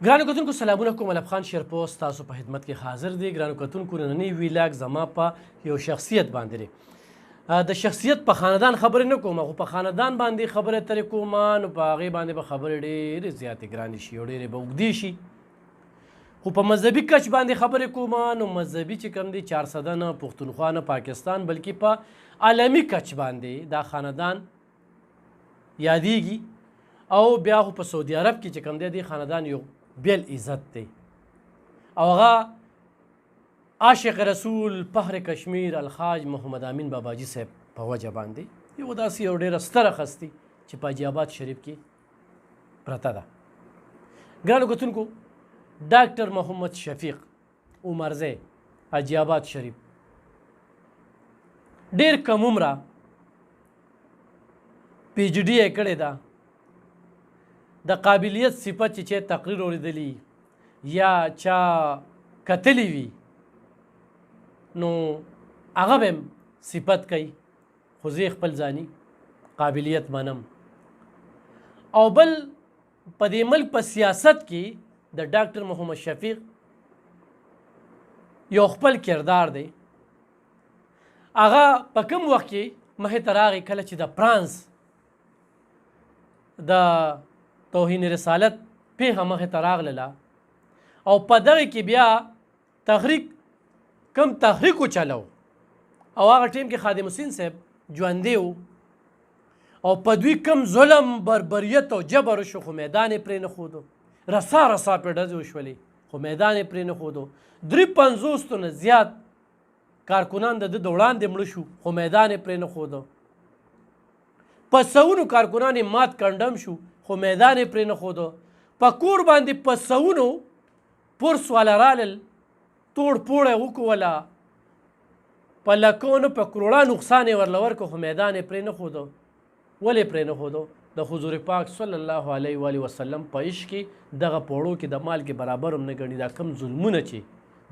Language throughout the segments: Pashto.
ګرانو کتونکو سلامونه کوم. ملک خان شیرپوست تاسو په خدمت کې حاضر دی. ګرانو کتونکو نننی ویلاګ زما په یو شخصیت باندې دی. د شخصیت په خاندان خبرې نه کوم، خو په خاندان باندې خبرې اترې کوم. نو په هغې باندې به خبرې ډېرې زیاتې ګرانې شي او ډېرې به اوږدې شي. خو په مذهبي کچ باندې خبرې کوم. نو مذهبي چې کوم دی 400 نه پښتونخوا نه پاکستان بلکې په عالمي کچ باندې دا خاندان یادیږي. او بیا خو په سعودي عرب کې چې کوم دی د خاندان یو بیل عزت دی او هغه عاشق رسول فخر کشمیر الخاج محمد امین باباجي صاحب په وجه باندې یو داسې یو ډېره ستره هستي چې په حاجي آباد شریف کې پرته ده. ګرانو کتونکو ډاکټر محمد شفیق عمرزی حاجي آباد شریف ډېر کم عمره پی ایچ ډي یې کړې ده. د قابلیت صفت چې تقریر اوریدلی یا چا کتلی وي نو هغه به صفت کوي، خو زه خپل ځاني قابلیت منم. او بل په دې ملک په سیاست کې د ډاکټر محمد شفیق یو خپل کردار دی. هغه په کوم وخت کې مخې ته راغی کله چې د فرانس د توهین رسالت پیښه مخې ته راغله او په دغه کې بیا کم تحریک وچلو او هغه ټیم کې خادم حسین صاحب ژوندی و او په دوی کم ظلم بربریت او جبر وشو خو میدان یې پرې نه ښودو. رسا پرې ډزې وشولې خو میدان یې پرې نه ښودو. 53 نه زیات کارکنان د ده د وړاندې مړه شو خو میدان یې پرې نه ښودو. په سوونو کارکنان یې مات کنډم شو خو میدان یې پرې نه ښودو. په کور باندې په سوونو پرس والا رالل توړ پوړه یې وکوله، په لکونو په کروړه نقصان یې ورله ورکړو خو میدان یې پرې نه ښودو. ولې پرې نه ښودو؟ د حضور پاک صلی الله علیه و وسلم په عشق کې دغه پوړو کې د مال کې برابر هم نه ګڼي. دا کم ظلمونه چې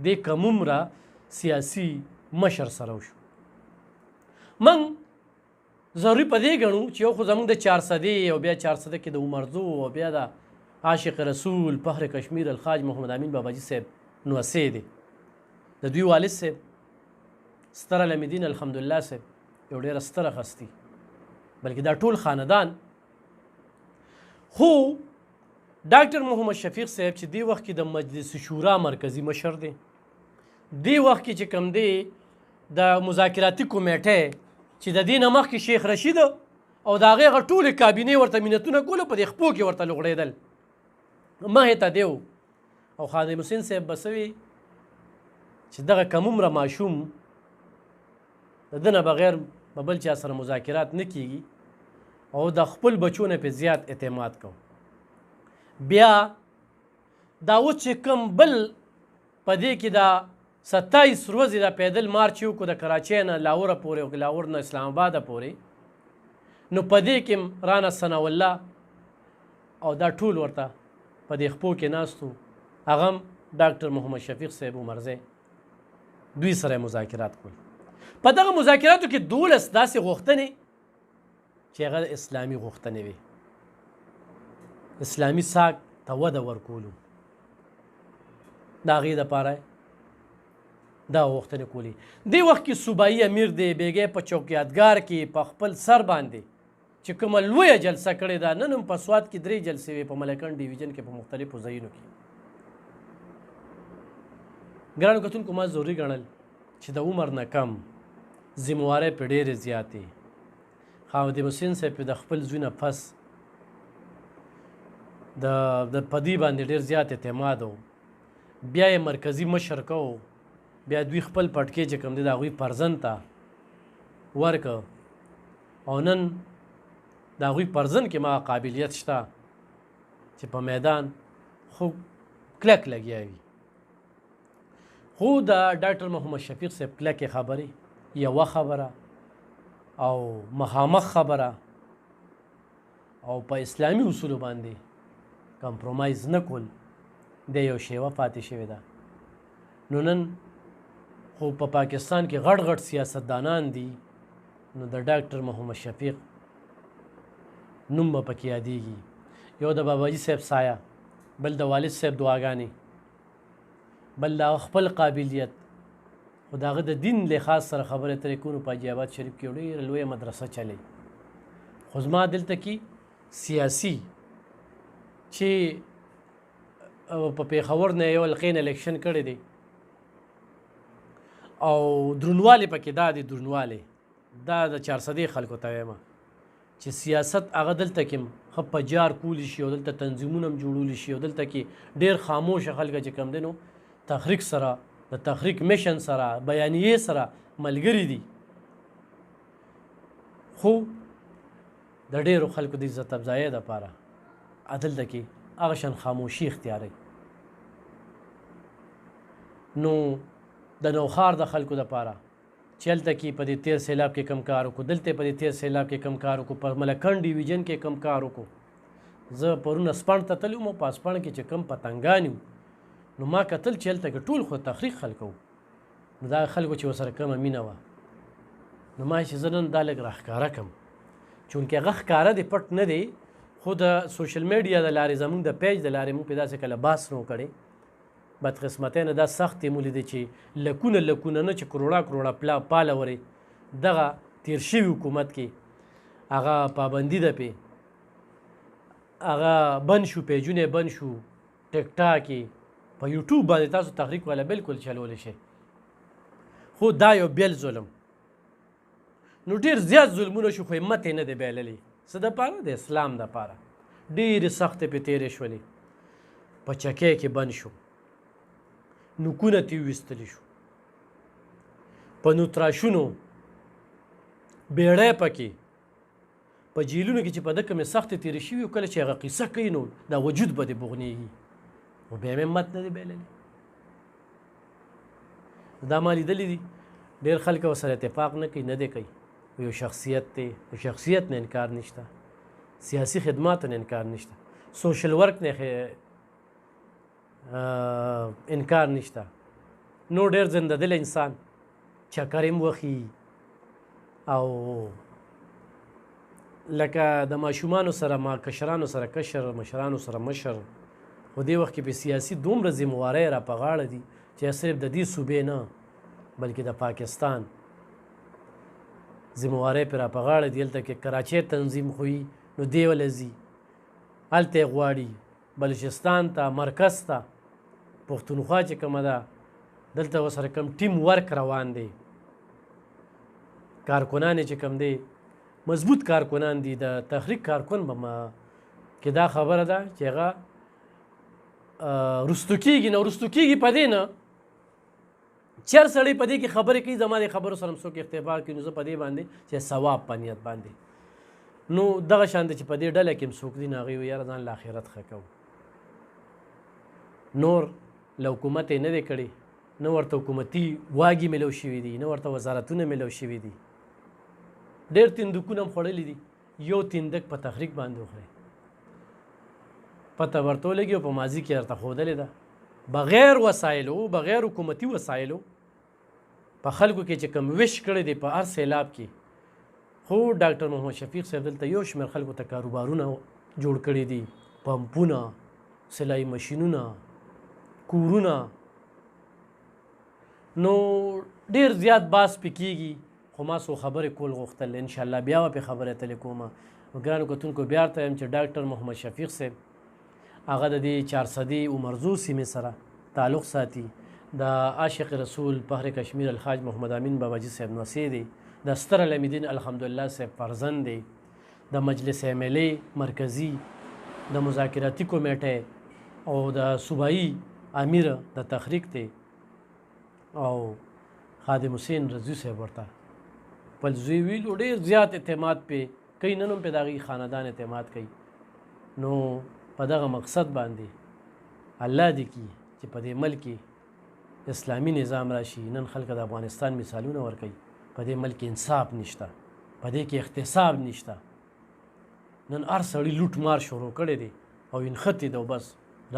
دې کم عمره سیاسي مشر سره وشو. من ضروري په دې ګڼو چې یو خو زموږ د 400 او بیا 400 کې د عمرزو او بیا د عاشق رسول فخر کشمیر الخاج محمد امین باباجي صاحب نوسې دی. د دوی والد صاحب ستر علمدین الحمدلله صاحب یو ډېره ستره هستي بلکې دا ټول خاندان. خو ډاکټر محمد شفیق صاحب چې دې وخت کې د مجلس شورا مرکزي مشر دی، دې وخت کې چې کوم دی د مذاکراتي کمیټې چې د دې نه مخکې شیخ رشید او د هغې هغه ټولې کابینې ورته منتونه کولو په دې خپو کې ورته لغړېدل مخې ته دی او خادم حسین صاحب به څه وي چې دغه کم عمره ماشوم د ده نه بغیر به بل چا سره مذاکرات نه کیږي او د خپل بچو نه پې زیات اعتماد کو. بیا دا اوس چې کوم بل په دې کې دا 27 ورځې د پیدل مارچ یې وکړو د کراچۍ نه لاهوره پورې او لاهور نه اسلام آباده پورې. نو په دې کې رانا ثناء الله او دا ټول ورته په دې خپو کې ناستو. هغه هم ډاکټر محمد شفیق صاحب عمرزی دوی سره مذاکرات کول. په دغه مذاکراتو کې 12 داسې غوښتنې چې هغه اسلامي غوښتنې وي، اسلامي ساک ته وده ورکولو د هغې دپاره دا غوښتنې کولې. دې وخت کې صوبایي امیر دی بیګی په چوکیادګار کې په خپل سر باندې چې کومه لویه جلسه کړې ده. نن هم په سوات کې 3 جلسې وې په ملکن ډیویژن کې په مختلفو ځایونو کې. ګرانو کتونکو ما ضروري ګڼل چې د عمر نه کم ذموارۍ پې ډېرې زیاتې. خادم حسین صاحب د خپل زوی نه پس د په دې باندې ډېر زیات اعتماد و. بیا یې مرکزي مشر کو، بیا دوی خپل پټکې چې کوم دی د هغوی فرزند ته ورکړه او نن د هغوی فرزند کې ما قابلیت شته چې په میدان خو کلک لګیا وي. خو د ډاکټر محمد شفیق صاحب کلکې خبرې، یوه خبره او مخامخ خبره او په اسلامي اصولو باندې کمپرومایز نه کول د یو شیوه پاتې شوې ده. نو نن خو په پاکستان کې غټ غټ سیاستدانان دي نو د ډاکټر محمد شفیق نوم به پکې یادېږي. یو د باباجي صاحب سایه بل د والد صاحب دعاګانې، بل د خپل قابلیت، خو د هغه د دین لحاظ سره خبرې اترې کوو. په حاجي آباد شریف کې یو ډېره لویه مدرسه چلی، خو زما دلته کې سیاسي چې په پېښور نه یو حلقې نه الیکشن کړی دی او درونوالی پکې دا دی، درونوالی دا د 400 خلکو ته وایم چې سیاست هغه دلته کې ښه په جار کولی شي او دلته تنظیمونه هم جوړولی شي او دلته کې ډېر خاموشه خلک چې کوم دی نو تحریک سره د تحریک میشن سره بیانیې سره ملګري دي، خو د ډېرو خلکو د عزت افزایۍ دپاره دلته کې هغه شان خاموشي اختیاروي. نو د نوښار د خلکو دپاره چې هلته کې په دې تیر سیلاب کې کم کار وکړو، دلته په دې تیر سیلاب کې کم کار وکړو، په ملکنډ ډیویژن کې کم کار وکړو. زه پرون اسپڼ ته تللی وم، په اسپڼ کې چې کم پتنګان وو نو ما کتل چې هلته کې ټول خو تحریک خلک وو، نو دا خلکو چې ورسره کمه مینه وه، نو ما چې زه نن دا لږ راښکاره کړم چونکې هغه ښکاره دی، پټ نه دی، خو د سوشل میډیا د لارې زموږ د پیج د لارې موږ پې داسې کله بحث نو کړی. بدقسمتۍ نه دا سخت یې مولیدی چې لکونه لکونه نه چې کروړه کروړه پاله ورې دغه تیر شوي حکومت کې هغه پابندي ده پې، هغه بند شو، پیجونه بند شو، ټیک ټاک یې په یوټیوب باندې تاسو تحریک والا بالکل چلولی شئ، خو دا یو بیل ظلم. نو ډېر زیات ظلمونه شو خو همت یې نه دی بایللی. څه دپاره؟ د اسلام دپاره. ډېرې سختې پې تېرې شولې، په چکۍ کې بند شو، نوکونه ترې ویستلی شو، په نوتراشونو بیړۍ پکې په جیلونو کې چې په ده کومې سختې تېرې شوي وي، کله چې هغه قصه کوي نو دا وجود به دې بغنېږي، خو بیا مې همت نه دی بایللی. دا ما لیدلی دي ډېر خلک ورسره اتفاق نه کوي، نه دی کوي. یو شخصیت دی، د شخصیت نه انکار نشته، سیاسي خدماتو نه انکار نشته، سوشل ورک نه انکار نشته. نو ډېر زنده دل انسان، چکر هم وخي او لکه د ماشومانو سره کشرانو سره کشر، مشرانو سره مشر. خو دې وخت کې په سیاسي دومره ذموارۍ را په غاړه دي چې صرف د دې صوبې نه بلکې د پاکستان ذموارۍ پرې را په غاړه دي. هلته کې کراچۍ تنظیم خو وي نو دی وله ځي، هلته یې غواړي بلوچستان ته، مرکز ته، پښتونخوا چې کومه ده دلته ورسره کوم ټیم ورک روان دی. کارکنان چې کوم دی مضبوط کارکنان دي، د تحریک کارکن به کې دا خبره ده چې هغه رستو کېږي نه رستو کېږي په دې نه چې هر سړی په دې کې خبرې کوي، زما د خبرو سره هم څوک اختبار کوي، نو زه په دې باندې چې ثواب په نیت باندې. نو دغه شان دی چې په دې ډله کې هم څوک دي نو هغوی وایي یاره ځان له آخرت ښه کوو. نور له حکومت یې نه دی کړی، نه ورته حکومتي واګې میلو شوي دي، نه ورته وزارتونه میلو شوي دي. ډېر تندکونه هم خوړلي دي، یو تندک په تحریک باندې وخورئ پته ورته ولګي او په ماضي کې ورته ښودلې ده. بغیر وسایلو، بغیر حکومتي وسایلو په خلکو کې چې کوم وش کړی دی په هر سیلاب کې. خو ډاکټر محمد شفیق صاحب دلته یو شمېر خلکو ته کاروبارونه جوړ کړي دي، پمپونه، سلایي ماشینونه، کورونه. نو ډېر زیات باس پې کېږي، خو ما څو خبرې کول غوښتل، انشاءالله بیا به پې خبرې اترې کومه. ګرانو کتونکو بیا ورته وایم چې ډاکټر محمد شفیق صاحب هغه د دې 400 عمرزو سیمې سره تعلق ساتي. د عاشق رسول فخر کشمیر الحاج محمد امین باباجي صاحب نوسی دی، د ستر علم دین الحمدلله صاحب فرزند دی، د مجلس عملي مرکزي، د مذاکراتي کمیټې او د صوبایي امیر د تحریک دی، او خادم حسین رضوي صاحب ورته خپل زوی ویلو ډېر زیات اعتماد پې کوي، نن هم پې د هغوی خاندان اعتماد کوي. نو په دغه مقصد باندې الله دې کي چې په دې ملک کې اسلامي نظام راشي. نن خلک د افغانستان مثالونه ورکوي، په دې ملک انصاف نشته، په دې کې احتساب نشته. نن هر سړي لوټ مار شروع کړی دی او انخطې ده او بس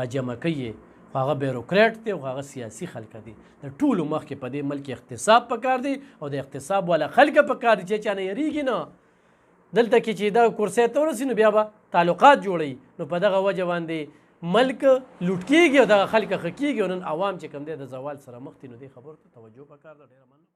راجمع کوي. خو هغه بیروکریټ دی او هغه سیاسي خلک دي. د ټولو مخکې په دې ملک احتساب پکار دی او د احتساب والا خلک پکار دي چې چا نه یریږي نه. دلته کې چې دا کرسۍ ته ورسي نو بیا به تعلقات جوړوي. نو په دغه وجه باندې ملک لوټ کېږي او دغه خلک ښه کېږي او نن عوام چې کوم دی د زوال سره مخ دي نو دې خبرو ته توجه پکار ده. ډېره مننه.